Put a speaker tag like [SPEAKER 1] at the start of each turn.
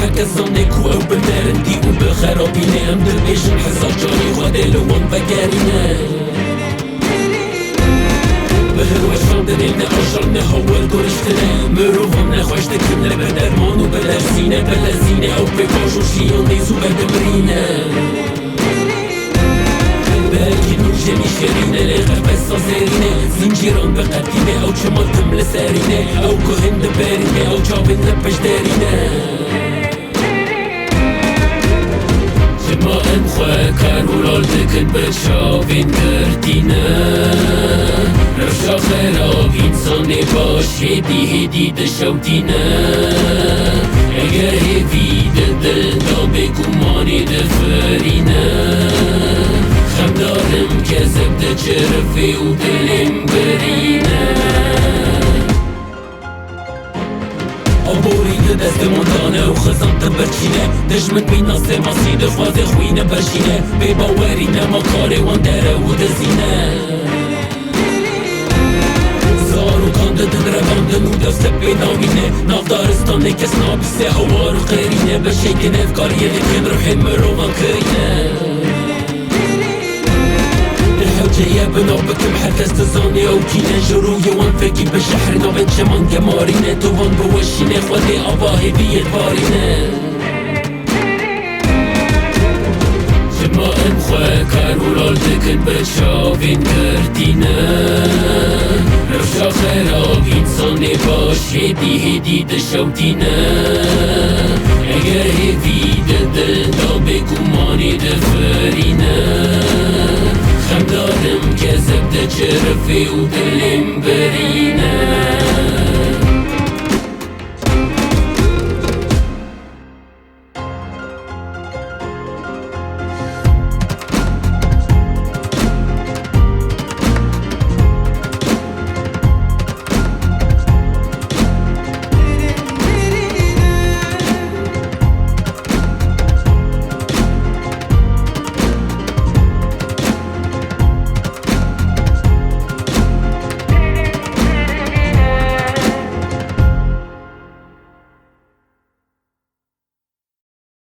[SPEAKER 1] حكا زنك و بمرندي و بخرابيني ام دربيشن حزا جاني غادلو وان بقارينا بهروش خاندنين أجرنا هول قرشتنا مروفم نخوش دكنا بدرمان و بلرسينا بلزينا أو بباجو شيون ديزو بدمرينا باقي نور جميع شرينا لغر بس زيرينا زنجيران بقدينا أو جمالتم لسارينا أو كهن دبارينا أو جابن لبش دارينا جماعن خواه كارولال دكن بشاوين كردينا رفشا خراب انسان باش هدی دشوتینا اگر هفید دل دا بگمانی دفرینا خم دارم کذب ده جرفی و دلم برینا آبوری دست مندانه و خزان تبرچینه دشمن بین ناسه ماسی دخواز خوینه برشینه بی باورینه ما کاره وان دره و دزینه دن و دست بینامینه نافدارستانه کس نابیسه هوار و قیرینه بشیک نفکاریه دکن روحی مروان کرینه الحوجه بنا بكم حركز تزاني او كينا جروي وان فكي بشحر نابن شمان قمارينه توان بوشينه خوالي آباهي بيت بارينه جماعن خواه كارولال دكن بشاوين كردينه رفشا خراب انسان باش هدی دشوتینا اگر هفید دل دا بگمانی دفرینا خم دارم کذب ده جرفی و دلم بری